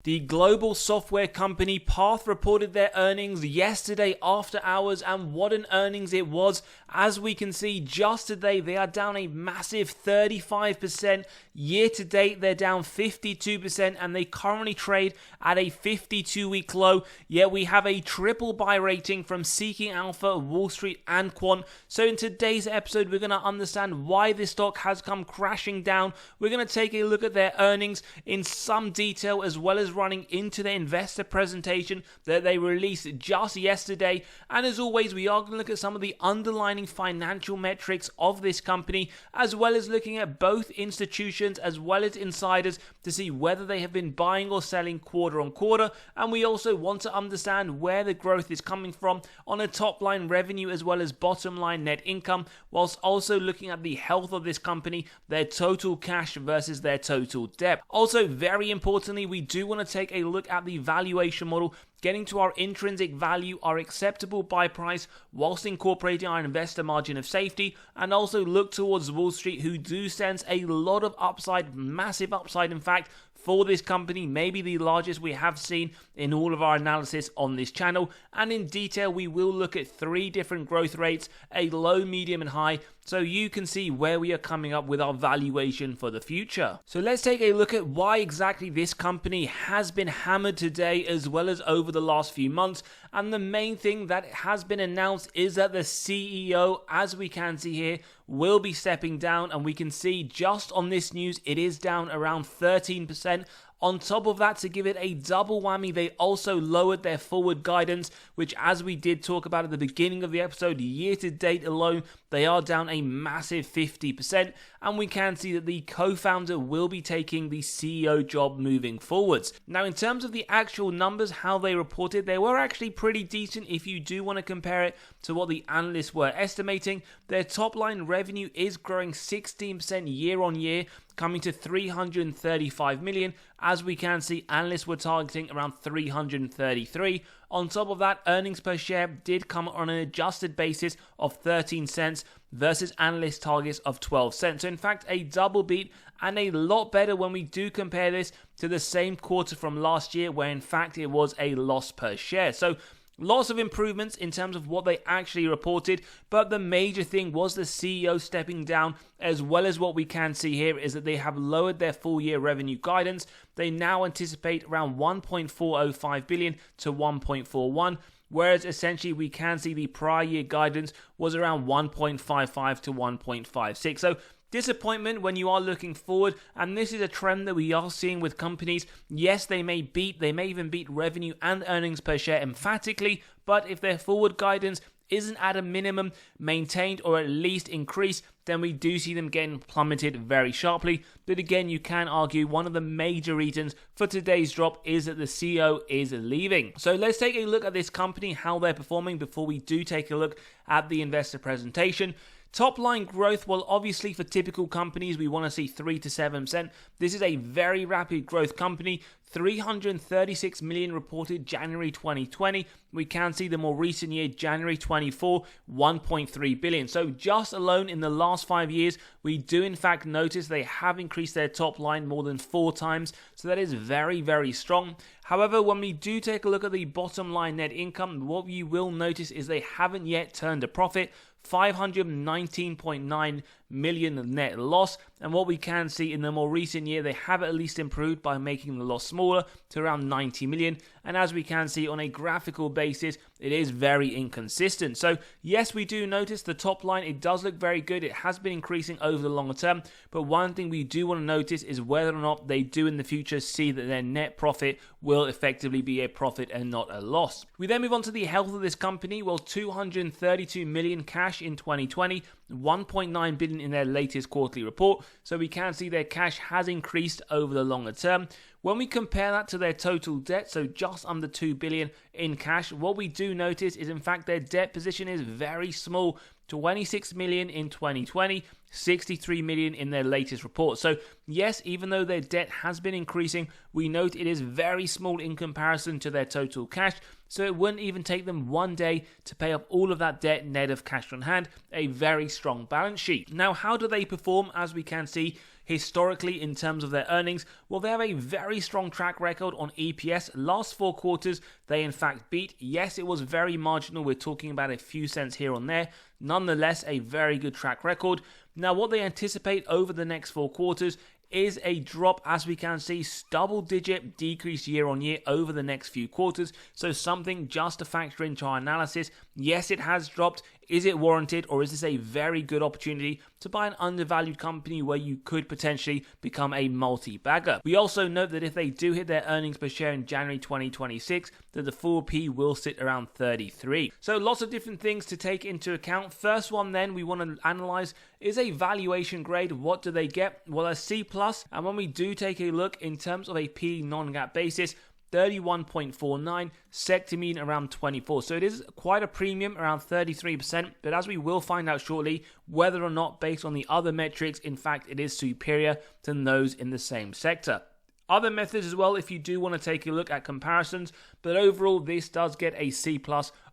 The global software company Path reported their earnings yesterday after hours, and what an earnings it was. As we can see, just today they are down a massive 35%. Year to date they're down 52%, and they currently trade at a 52-week low. Yet we have a triple buy rating from Seeking Alpha, Wall Street and Quant. So in today's episode we're going to understand why this stock has come crashing down. We're going to take a look at their earnings in some detail, as well as running into the investor presentation that they released just yesterday. And as always, we are going to look at some of the underlying financial metrics of this company, as well as looking at both institutions as well as insiders to see whether they have been buying or selling quarter on quarter. And we also want to understand where the growth is coming from on a top line revenue as well as bottom line net income, whilst also looking at the health of this company, their total cash versus their total debt. Also, very importantly, we do want to take a look at the valuation model, getting to our intrinsic value, our acceptable buy price, whilst incorporating our investor margin of safety, and also look towards Wall Street, who do sense a lot of upside, massive upside in fact, for this company, maybe the largest we have seen in all of our analysis on this channel. And in detail, we will look at 3 different growth rates, a low, medium and high, so you can see where we are coming up with our valuation for the future. So let's take a look at why exactly this company has been hammered today as well as over the last few months. And the main thing that has been announced is that the CEO, as we can see here, will be stepping down, and we can see just on this news it is down around 13%. On top of that, to give it a double whammy, they also lowered their forward guidance, which, as we did talk about at the beginning of the episode, year to date alone, they are down a massive 50%. And we can see that the co-founder will be taking the CEO job moving forwards. Now, in terms of the actual numbers, how they reported, they were actually pretty decent if you do want to compare it to what the analysts were estimating. Their top line revenue is growing 16% year on year, coming to 335 million. As we can see, analysts were targeting around 333. On top of that, earnings per share did come on an adjusted basis of 13 cents versus analyst targets of 12 cents. So in fact, a double beat, and a lot better when we do compare this to the same quarter from last year, where in fact it was a loss per share. So lots of improvements in terms of what they actually reported, but the major thing was the CEO stepping down, as well as what we can see here is that they have lowered their full year revenue guidance. They now anticipate around 1.405 billion to 1.41, whereas essentially we can see the prior year guidance was around 1.55 to 1.56. So disappointment when you are looking forward, and this is a trend that we are seeing with companies. Yes, they may even beat revenue and earnings per share emphatically, but if their forward guidance isn't at a minimum maintained or at least increased, then we do see them getting plummeted very sharply. But again, you can argue one of the major reasons for today's drop is that the CEO is leaving. So let's take a look at this company, how they're performing, before we do take a look at the investor presentation. Top line growth, well, obviously for typical companies, we want to see 3 to 7%. This is a very rapid growth company. 336 million reported January 2020. We can see the more recent year, January 24, 1.3 billion. So just alone in the last 5 years, we do in fact notice they have increased their top line more than 4 times. So that is very, very strong. However, when we do take a look at the bottom line net income, what you will notice is they haven't yet turned a profit. 519.9 million of net loss, and what we can see in the more recent year, they have at least improved by making the loss smaller to around 90 million, and as we can see on a graphical basis, it is very inconsistent. So yes, we do notice the top line, it does look very good, it has been increasing over the longer term, but one thing we do want to notice is whether or not they do in the future see that their net profit will effectively be a profit and not a loss. We then move on to the health of this company. Well, 232 million cash in 2020, 1.9 billion in their latest quarterly report, so we can see their cash has increased over the longer term. When we compare that to their total debt, so just under 2 billion in cash, what we do notice is in fact their debt position is very small. 26 million in 2020, 63 million in their latest report. So yes, even though their debt has been increasing, we note it is very small in comparison to their total cash. So it wouldn't even take them one day to pay off all of that debt net of cash on hand. A very strong balance sheet. Now, how do they perform? As we can see, historically in terms of their earnings, well, they have a very strong track record on EPS. Last 4 quarters, they in fact beat. Yes, it was very marginal. We're talking about a few cents here and there. Nonetheless, a very good track record. Now, what they anticipate over the next 4 quarters is a drop, as we can see, double-digit decrease year on year over the next few quarters. So something just to factor into our analysis. Yes, it has dropped. Is it warranted, or is this a very good opportunity to buy an undervalued company where you could potentially become a multi-bagger? We also note that if they do hit their earnings per share in January 2026, that the full P will sit around 33. So lots of different things to take into account. First one then we want to analyze is a valuation grade. What do they get? Well, a C+, and when we do take a look in terms of a P non-GAAP basis, 31.49, sector mean around 24. So it is quite a premium, around 33%, but as we will find out shortly, whether or not based on the other metrics, in fact, it is superior than those in the same sector. Other methods as well if you do want to take a look at comparisons, but overall this does get a C+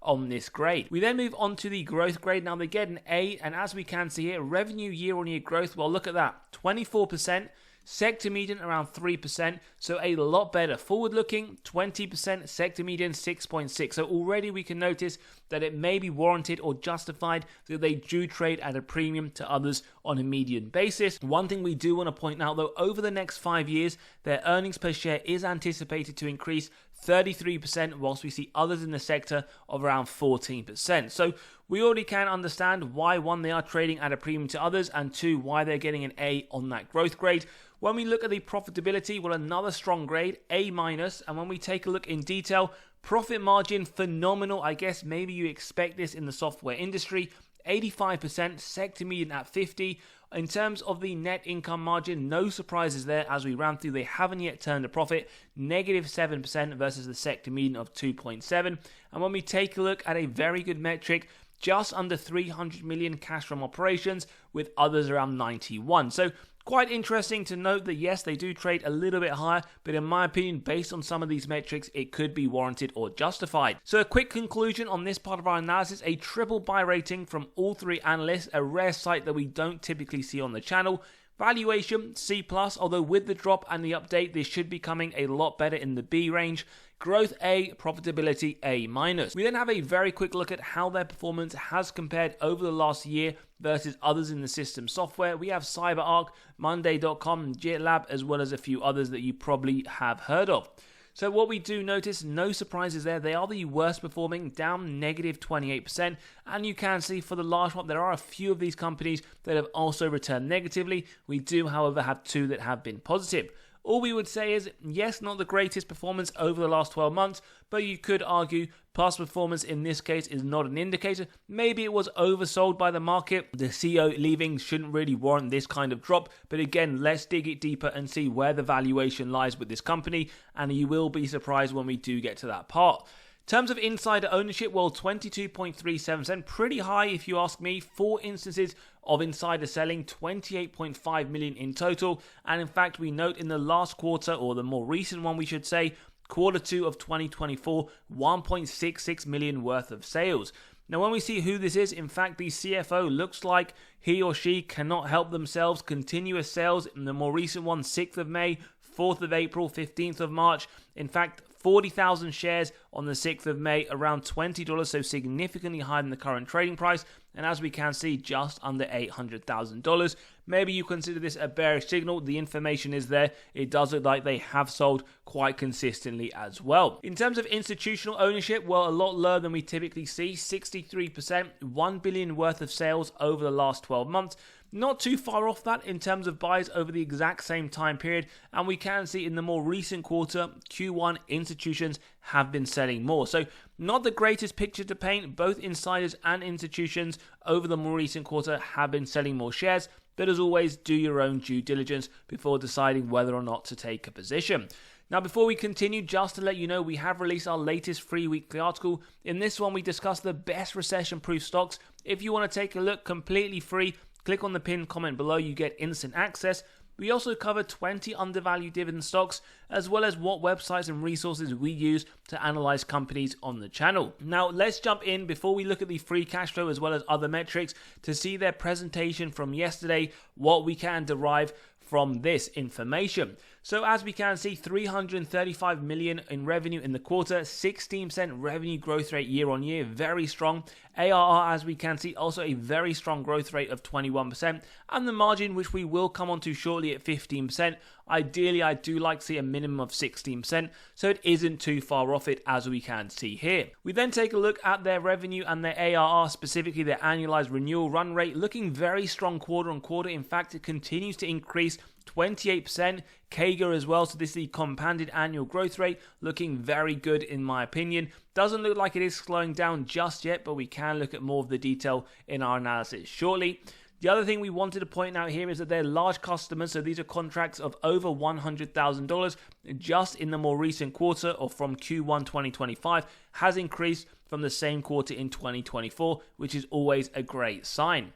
on this grade. We then move on to the growth grade. Now they get an A, and as we can see here, revenue year-on-year growth, well, look at that, 24%. Sector median around 3%, so a lot better. Forward looking, 20%, sector median 6.6. So already we can notice that it may be warranted or justified that they do trade at a premium to others on a median basis. One thing we do want to point out though, over the next 5 years, their earnings per share is anticipated to increase 33%, whilst we see others in the sector of around 14%. So we already can understand why, one, they are trading at a premium to others, and two, why they're getting an A on that growth grade. When we look at the profitability, well, another strong grade, A-, and when we take a look in detail, profit margin, phenomenal. I guess maybe you expect this in the software industry, 85%, sector median at 50%. In terms of the net income margin, no surprises there as we ran through. They haven't yet turned a profit, -7% versus the sector median of 2.7%. And when we take a look at a very good metric, just under 300 million cash from operations, with others around 91. So quite interesting to note that yes, they do trade a little bit higher, but in my opinion, based on some of these metrics, it could be warranted or justified. So a quick conclusion on this part of our analysis, a triple buy rating from all 3 analysts, a rare sight that we don't typically see on the channel. Valuation, C+, although with the drop and the update, this should be coming a lot better in the B range. Growth A, profitability A-. We then have a very quick look at how their performance has compared over the last year versus others in the system software. We have CyberArk, Monday.com, GitLab, as well as a few others that you probably have heard of. So what we do notice, no surprises there, they are the worst performing, down -28%, and you can see for the large one, there are a few of these companies that have also returned negatively. We do, however, have 2 that have been positive. All we would say is, yes, not the greatest performance over the last 12 months, but you could argue past performance in this case is not an indicator. Maybe it was oversold by the market. The CEO leaving shouldn't really warrant this kind of drop. But again, let's dig it deeper and see where the valuation lies with this company, and you will be surprised when we do get to that part. In terms of insider ownership, well, 22.37%, pretty high if you ask me. 4 instances of insider selling, 28.5 million in total. And in fact, we note in the last quarter, or the more recent one we should say, Q2 of 2024, 1.66 million worth of sales. Now, when we see who this is, in fact, the CFO looks like he or she cannot help themselves. Continuous sales in the more recent one, 6th of May, 4th of April, 15th of March. In fact, 40,000 shares on the 6th of May, around $20, so significantly higher than the current trading price. And as we can see, just under $800,000. Maybe you consider this a bearish signal. The information is there. It does look like they have sold quite consistently as well. In terms of institutional ownership, well, a lot lower than we typically see. 63%, $1 billion worth of sales over the last 12 months. Not too far off that in terms of buys over the exact same time period, and we can see in the more recent quarter, Q1, institutions have been selling more. So not the greatest picture to paint. Both insiders and institutions over the more recent quarter have been selling more shares, but as always, do your own due diligence before deciding whether or not to take a position. Now, before we continue, just to let you know, we have released our latest free weekly article. In this one, we discuss the best recession-proof stocks. If you want to take a look, completely free, click on the pinned comment below, you get instant access. We also cover 20 undervalued dividend stocks, as well as what websites and resources we use to analyze companies on the channel. Now, let's jump in before we look at the free cash flow as well as other metrics to see their presentation from yesterday, what we can derive from this information. So as we can see, 335 million in revenue in the quarter, 16% revenue growth rate year on year, very strong. ARR, as we can see, also a very strong growth rate of 21%, and the margin, which we will come on to shortly, at 15%. Ideally, I do like to see a minimum of 16%, so it isn't too far off it, as we can see here. We then take a look at their revenue and their ARR, specifically their annualized renewal run rate, looking very strong quarter on quarter. In fact, it continues to increase 28% CAGR as well, so this is the compounded annual growth rate, looking very good in my opinion. Doesn't look like it is slowing down just yet, but we can look at more of the detail in our analysis shortly. The other thing we wanted to point out here is that they're large customers, so these are contracts of over $100,000 just in the more recent quarter, or from Q1 2025, has increased from the same quarter in 2024, which is always a great sign.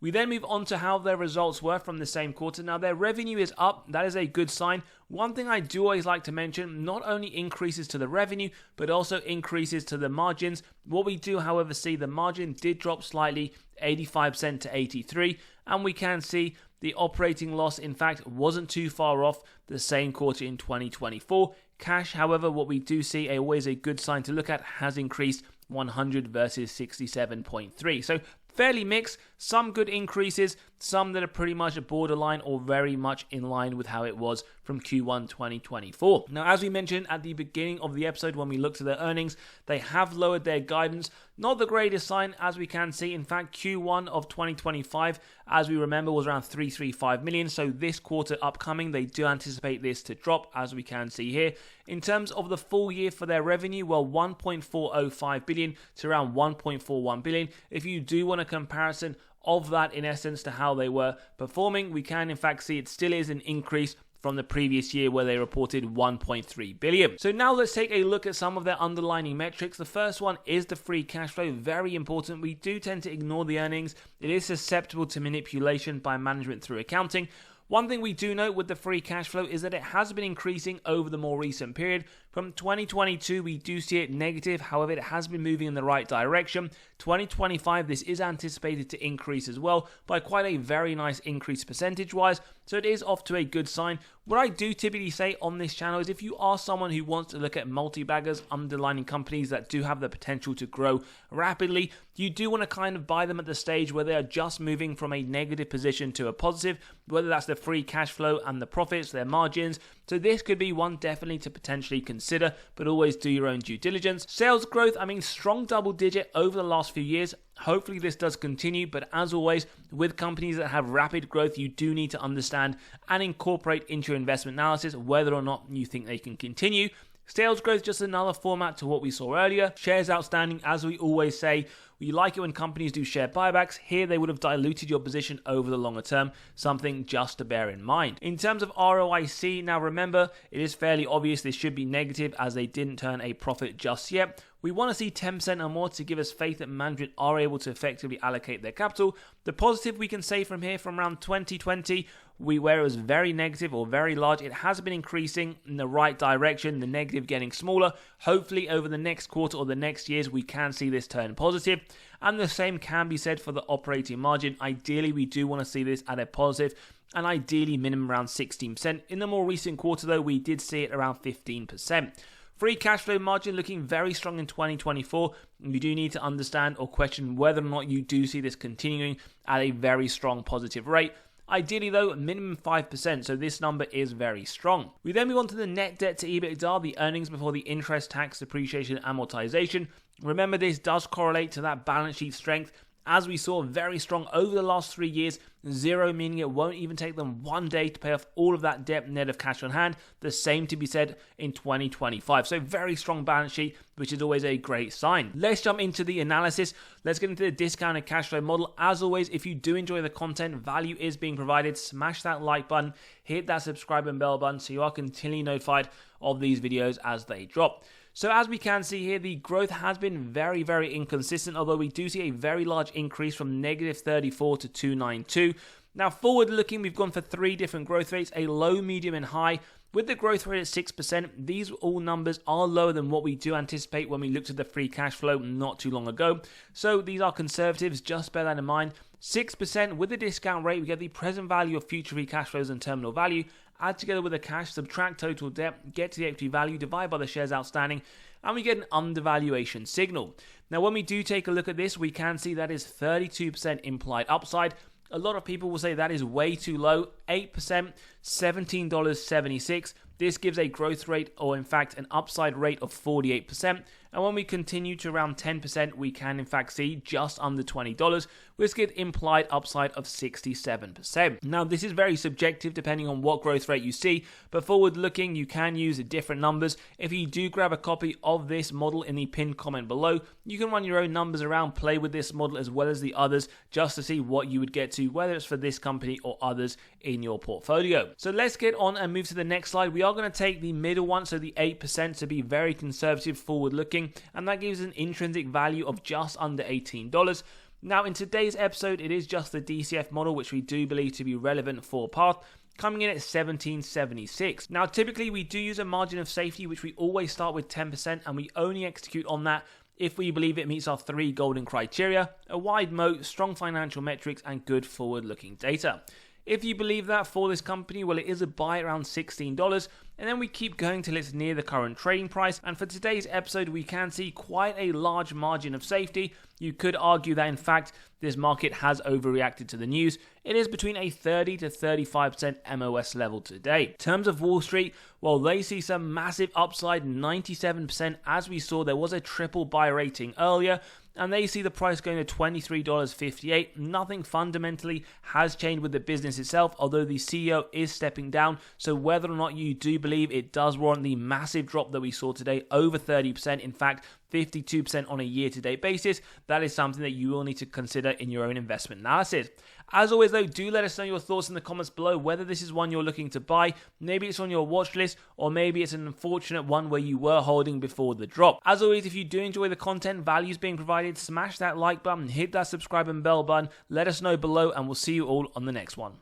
We then move on to how their results were from the same quarter. Now, their revenue is up. That is a good sign. One thing I do always like to mention, not only increases to the revenue, but also increases to the margins. What we do, however, see the margin did drop slightly, 85% to 83%, and we can see the operating loss, in fact, wasn't too far off the same quarter in 2024. Cash, however, what we do see, always a good sign to look at, has increased 100 versus 67.3. So fairly mixed, some good increases, some that are pretty much a borderline or very much in line with how it was from Q1 2024. Now, as we mentioned at the beginning of the episode when we looked at their earnings, they have lowered their guidance. Not the greatest sign, as we can see. In fact, Q1 of 2025, as we remember, was around 335 million. So this quarter upcoming, they do anticipate this to drop, as we can see here. In terms of the full year for their revenue, well, 1.405 billion to around 1.41 billion. If you do want a comparison of that, in essence, to how they were performing, we can in fact see it still is an increase from the previous year where they reported 1.3 billion. So now let's take a look at some of their underlying metrics. The first one is the free cash flow, very important. We do tend to ignore the earnings. It is susceptible to manipulation by management through accounting. One thing we do note with the free cash flow is that it has been increasing over the more recent period. From 2022, we do see it negative. However, it has been moving in the right direction. 2025, this is anticipated to increase as well by quite a very nice increase percentage-wise. So it is off to a good sign. What I do typically say on this channel is if you are someone who wants to look at multi-baggers, underlying companies that do have the potential to grow rapidly, you do want to kind of buy them at the stage where they are just moving from a negative position to a positive, whether that's the free cash flow and the profits, their margins. So this could be one definitely to potentially consider, but always do your own due diligence. Sales growth, I mean, strong double digit over the last few years. Hopefully this does continue, but as always, with companies that have rapid growth, you do need to understand and incorporate into your investment analysis whether or not you think they can continue. Sales growth, just another format to what we saw earlier. Shares outstanding, as we always say, we like it when companies do share buybacks. Here, they would have diluted your position over the longer term, something just to bear in mind. In terms of ROIC, now remember, it is fairly obvious this should be negative as they didn't turn a profit just yet. We want to see 10% or more to give us faith that management are able to effectively allocate their capital. The positive we can say from here, from around 2020, where it was very negative or very large, it has been increasing in the right direction, the negative getting smaller. Hopefully over the next quarter or the next years, we can see this turn positive. And the same can be said for the operating margin. Ideally, we do want to see this at a positive, and ideally minimum around 16%. In the more recent quarter though, we did see it around 15%. Free cash flow margin looking very strong in 2024. You do need to understand or question whether or not you do see this continuing at a very strong positive rate. Ideally though, minimum 5%, so this number is very strong. We then move on to the net debt to EBITDA, the earnings before the interest, tax, depreciation, amortization. Remember, this does correlate to that balance sheet strength. As we saw, very strong over the last 3 years, zero meaning it won't even take them 1 day to pay off all of that debt net of cash on hand. The same to be said in 2025. So very strong balance sheet, which is always a great sign. Let's jump into the analysis. Let's get into the discounted cash flow model. As always, if you do enjoy the content, value is being provided, smash that like button, hit that subscribe and bell button so you are continually notified of these videos as they drop. So as we can see here, the growth has been very, very inconsistent, although we do see a very large increase from -34 to 292. Now forward looking, we've gone for 3 different growth rates, a low, medium and high. With the growth rate at 6%, these all numbers are lower than what we do anticipate when we looked at the free cash flow not too long ago. So these are conservatives, just bear that in mind. 6% with the discount rate, we get the present value of future free cash flows and terminal value, add together with the cash, subtract total debt, get to the equity value, divide by the shares outstanding, and we get an undervaluation signal. Now, when we do take a look at this, we can see that is 32% implied upside. A lot of people will say that is way too low. 8%, $17.76. This gives a growth rate, or in fact an upside rate of 48%. And when we continue to around 10%, we can in fact see just under $20, which gives implied upside of 67%. Now, this is very subjective depending on what growth rate you see, but forward looking, you can use different numbers. If you do grab a copy of this model in the pinned comment below, you can run your own numbers around, play with this model as well as the others, just to see what you would get to, whether it's for this company or others in your portfolio. So let's get on and move to the next slide. We are going to take the middle one, so the 8%, to be very conservative forward looking, and that gives an intrinsic value of just under $18. Now, in today's episode, it is just the DCF model, which we do believe to be relevant for Path, coming in at $17.76. Now, typically we do use a margin of safety, which we always start with 10%, and we only execute on that if we believe it meets our 3 golden criteria: a wide moat, strong financial metrics, and good forward-looking data. If you believe that for this company, well, it is a buy around $16, and then we keep going till it's near the current trading price. And for today's episode, we can see quite a large margin of safety. You could argue that, in fact, this market has overreacted to the news. It is between a 30 to 35% MOS level today. In terms of Wall Street, well, they see some massive upside, 97%. As we saw, there was a triple buy rating earlier, and they see the price going to $23.58. Nothing fundamentally has changed with the business itself, although the CEO is stepping down. So whether or not you do believe it does warrant the massive drop that we saw today, over 30%, in fact, 52% on a year-to-date basis, that is something that you will need to consider in your own investment analysis. As always though, do let us know your thoughts in the comments below, whether this is one you're looking to buy, maybe it's on your watch list, or maybe it's an unfortunate one where you were holding before the drop. As always, if you do enjoy the content, values being provided, smash that like button, hit that subscribe and bell button, let us know below, and we'll see you all on the next one.